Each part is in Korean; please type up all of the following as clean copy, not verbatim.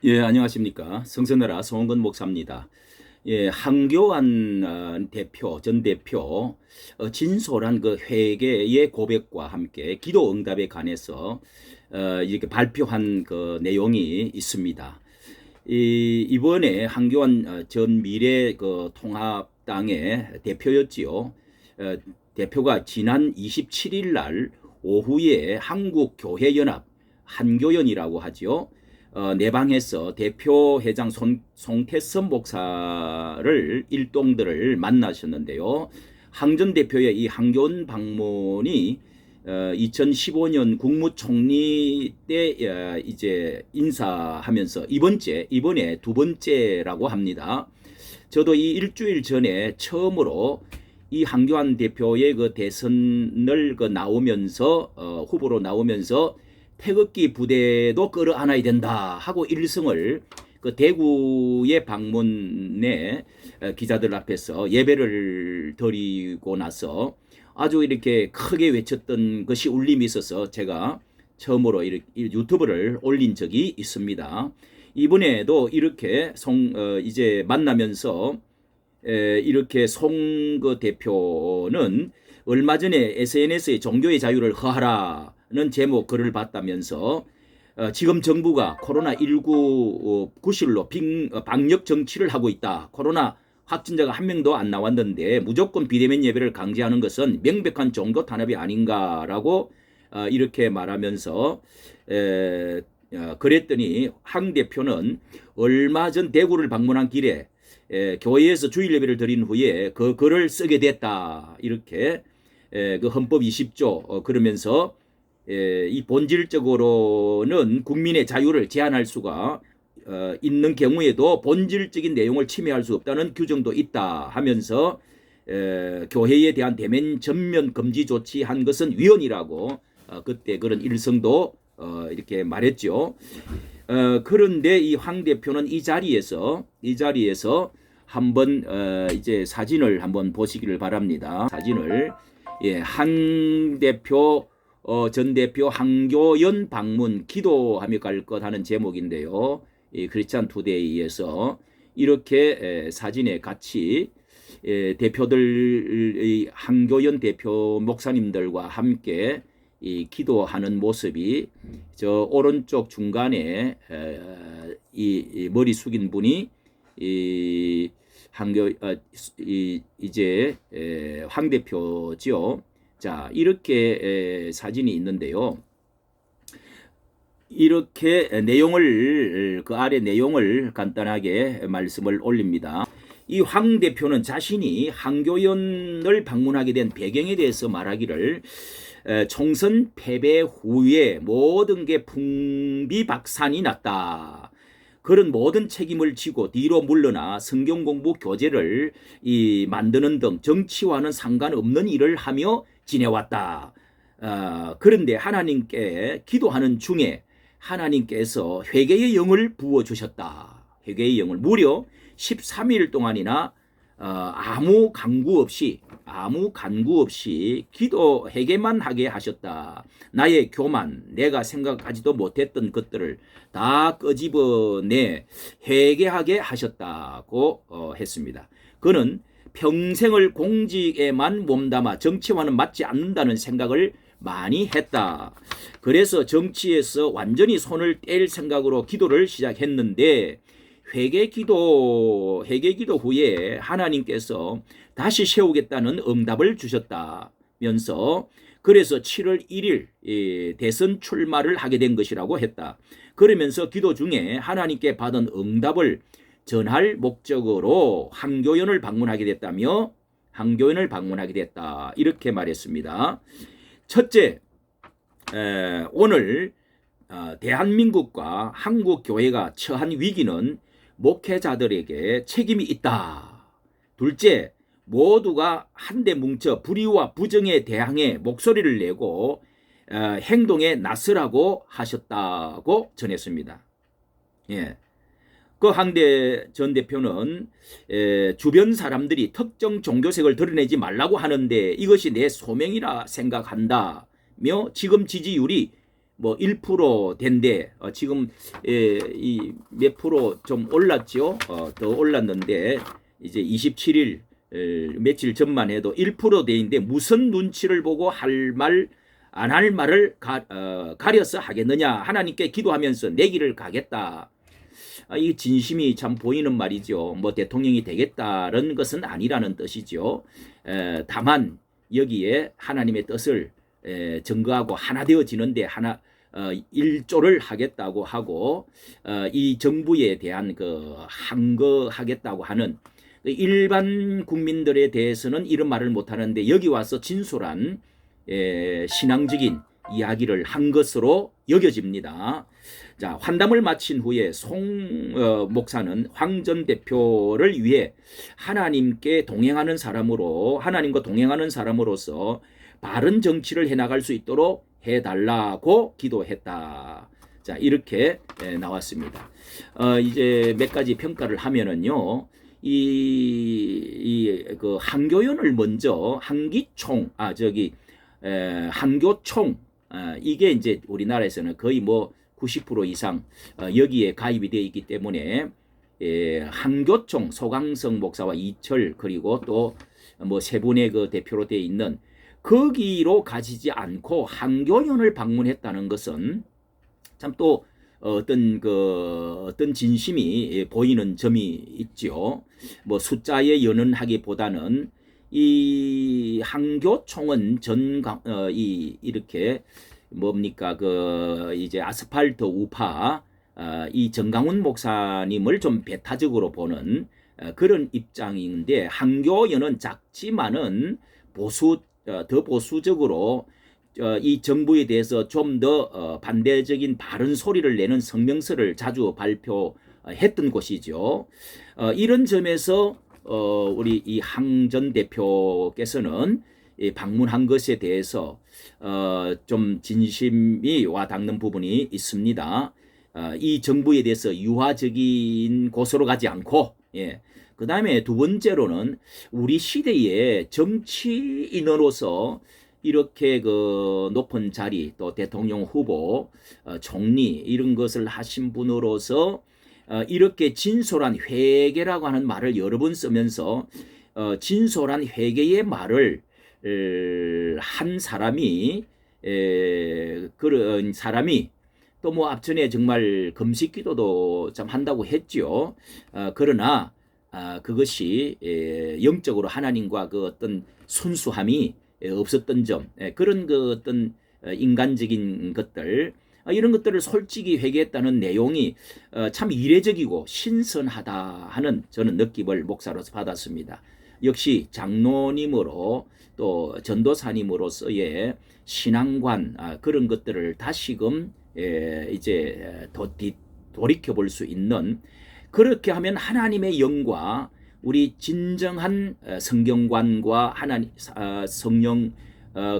예, 안녕하십니까. 성서너라 송원근 목사입니다. 예, 한교안 대표, 전 대표, 진솔한 그 회개의 고백과 함께 기도 응답에 관해서 이렇게 발표한 그 내용이 있습니다. 이번에 한교안 전 미래 그 통합당의 대표였지요. 대표가 지난 27일 날 오후에 한국교회연합 한교연이라고 하죠. 내방에서 대표 회장 송태선 목사를 일동들을 만나셨는데요. 항전 대표의 이 한교원 방문이 2015년 국무총리 때 이제 인사하면서 이번에 두 번째라고 합니다. 저도 이 일주일 전에 처음으로 이 한교안 대표의 그 대선을 그 나오면서 후보로 나오면서 태극기 부대도 끌어안아야 된다 하고 일성을 그 대구의 방문에 기자들 앞에서 예배를 드리고 나서 아주 이렇게 크게 외쳤던 것이 울림이 있어서 제가 처음으로 이렇게 유튜브를 올린 적이 있습니다. 이번에도 이렇게 이제 만나면서 이렇게 송 대표는 얼마 전에 SNS에 종교의 자유를 허하라는 제목 글을 봤다면서 지금 정부가 코로나19 구실로 방역 정치를 하고 있다. 코로나 확진자가 한 명도 안 나왔는데 무조건 비대면 예배를 강제하는 것은 명백한 종교 탄압이 아닌가라고 이렇게 말하면서 그랬더니 황 대표는 얼마 전 대구를 방문한 길에 교회에서 주일 예배를 드린 후에 그 글을 쓰게 됐다. 이렇게 그 헌법 20조 그러면서 이 본질적으로는 국민의 자유를 제한할 수가 있는 경우에도 본질적인 내용을 침해할 수 없다는 규정도 있다 하면서 교회에 대한 대면 전면 금지 조치한 것은 위헌이라고 그때 그런 일성도 이렇게 말했죠. 그런데 이 황 대표는 이 자리에서 한번 이제 사진을 한번 보시기를 바랍니다. 사진을 한 대표 전 대표 한교연 방문 기도하며 갈 것 하는 제목인데요. 이 크리스찬 투데이에서 이렇게 사진에 같이 대표들 한교연 대표 목사님들과 함께 이 기도하는 모습이 저 오른쪽 중간에 이 머리 숙인 분이 이 이제 황 대표죠. 자, 이렇게 사진이 있는데요. 이렇게 내용을 그 아래 내용을 간단하게 말씀을 올립니다. 이 황 대표는 자신이 한교연을 방문하게 된 배경에 대해서 말하기를 총선 패배 후에 모든 게 풍비박산이 났다. 그런 모든 책임을 지고 뒤로 물러나 성경 공부 교재를 만드는 등 정치와는 상관없는 일을 하며 지내왔다. 그런데 하나님께 기도하는 중에 하나님께서 회개의 영을 부어주셨다. 회개의 영을 무려 13일 동안이나 아무 간구 없이 기도 회개만 하게 하셨다. 나의 교만, 내가 생각하지도 못했던 것들을 다 끄집어내 회개하게 하셨다고 했습니다. 그는 평생을 공직에만 몸담아 정치와는 맞지 않는다는 생각을 많이 했다. 그래서 정치에서 완전히 손을 뗄 생각으로 기도를 시작했는데 회개기도 후에 하나님께서 다시 세우겠다는 응답을 주셨다면서 그래서 7월 1일 대선 출마를 하게 된 것이라고 했다. 그러면서 기도 중에 하나님께 받은 응답을 전할 목적으로 한교연을 방문하게 됐다며 한교연을 방문하게 됐다. 이렇게 말했습니다. 첫째, 오늘 대한민국과 한국교회가 처한 위기는 목회자들에게 책임이 있다. 둘째, 모두가 한데 뭉쳐 불의와 부정에 대항해 목소리를 내고 행동에 나서라고 하셨다고 전했습니다. 예. 그 황대 전 대표는 주변 사람들이 특정 종교색을 드러내지 말라고 하는데 이것이 내 소명이라 생각한다며 지금 지지율이 뭐 1% 된데 지금 이 몇 프로 좀 올랐죠. 더 올랐는데 이제 27일 며칠 전만 해도 1% 대인데 무슨 눈치를 보고 할 말 안 할 말을 가려서 하겠느냐. 하나님께 기도하면서 내 길을 가겠다. 이 진심이 참 보이는 말이죠. 뭐 대통령이 되겠다는 것은 아니라는 뜻이죠. 다만 여기에 하나님의 뜻을 증거하고 하나 되어지는데 일조를 하겠다고 하고 이 정부에 대한 그 항거하겠다고 하는 일반 국민들에 대해서는 이런 말을 못하는데 여기 와서 진솔한 신앙적인 이야기를 한 것으로 여겨집니다. 자, 환담을 마친 후에 송 목사는 황 전 대표를 위해 하나님과 동행하는 사람으로서 바른 정치를 해나갈 수 있도록 해달라고 기도했다. 자, 이렇게 나왔습니다. 이제 몇 가지 평가를 하면은요, 그 한교연을 먼저 한교총 이게 이제 우리나라에서는 거의 뭐 90% 이상 여기에 가입이 되어 있기 때문에 한교총 소강성 목사와 이철 그리고 또 뭐 세 분의 그 대표로 되어 있는 거기로 가지지 않고 한교연을 방문했다는 것은 참 또 어떤 진심이 보이는 점이 있죠. 뭐 숫자에 연연하기보다는 이 한교총은 이렇게 뭡니까 이제 아스팔트 우파 이 정강훈 목사님을 좀 배타적으로 보는 그런 입장인데 한교연은 작지만은 더 보수적으로 이 정부에 대해서 좀 더 반대적인 바른 소리를 내는 성명서를 자주 발표했던 곳이죠. 이런 점에서 우리 이 황 전 대표께서는 방문한 것에 대해서 좀 진심이 와닿는 부분이 있습니다. 이 정부에 대해서 유화적인 곳으로 가지 않고, 그 다음에 두 번째로는 우리 시대의 정치인으로서 이렇게 그 높은 자리 또 대통령 후보, 총리 이런 것을 하신 분으로서 이렇게 진솔한 회개라고 하는 말을 여러 번 쓰면서 진솔한 회개의 말을 한 사람이 그런 사람이 또 뭐 앞전에 정말 금식 기도도 참 한다고 했죠. 그러나 그것이 영적으로 하나님과 그 어떤 순수함이 없었던 점, 그런 그 어떤 인간적인 것들, 이런 것들을 솔직히 회개했다는 내용이 참 이례적이고 신선하다 하는 저는 느낌을 목사로서 받았습니다. 역시 장로님으로 또 전도사님으로서의 신앙관 그런 것들을 다시금 이제 돌이켜 볼 수 있는, 그렇게 하면 하나님의 영과 우리 진정한 성경관과 성령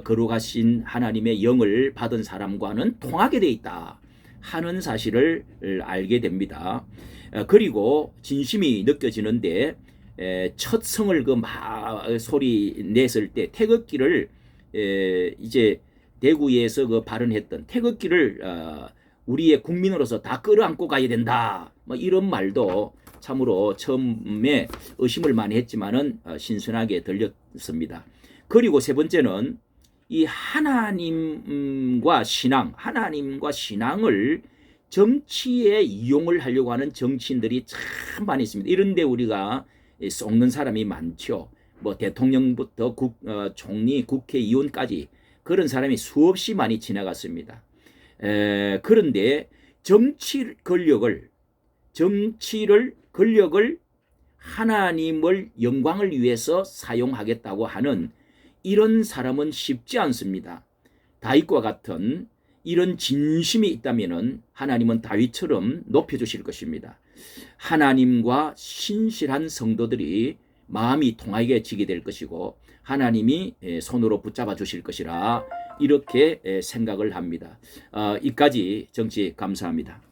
거룩하신 하나님의 영을 받은 사람과는 통하게 돼 있다 하는 사실을 알게 됩니다. 그리고 진심이 느껴지는데 첫 성을 소리 냈을 때 태극기를 이제 대구에서 발언했던 태극기를 우리의 국민으로서 다 끌어안고 가야 된다. 뭐 이런 말도 참으로 처음에 의심을 많이 했지만은 신선하게 들렸습니다. 그리고 세 번째는 이 하나님과 신앙을 정치에 이용을 하려고 하는 정치인들이 참 많이 있습니다. 이런데 우리가 썩는 사람이 많죠. 뭐 대통령부터 총리, 국회의원까지 그런 사람이 수없이 많이 지나갔습니다. 그런데 정치 권력을 하나님을 영광을 위해서 사용하겠다고 하는 이런 사람은 쉽지 않습니다. 다윗과 같은 이런 진심이 있다면 하나님은 다윗처럼 높여주실 것입니다. 하나님과 신실한 성도들이 마음이 통하게 지게 될 것이고 하나님이 손으로 붙잡아 주실 것이라 이렇게 생각을 합니다. 이까지 정치 감사합니다.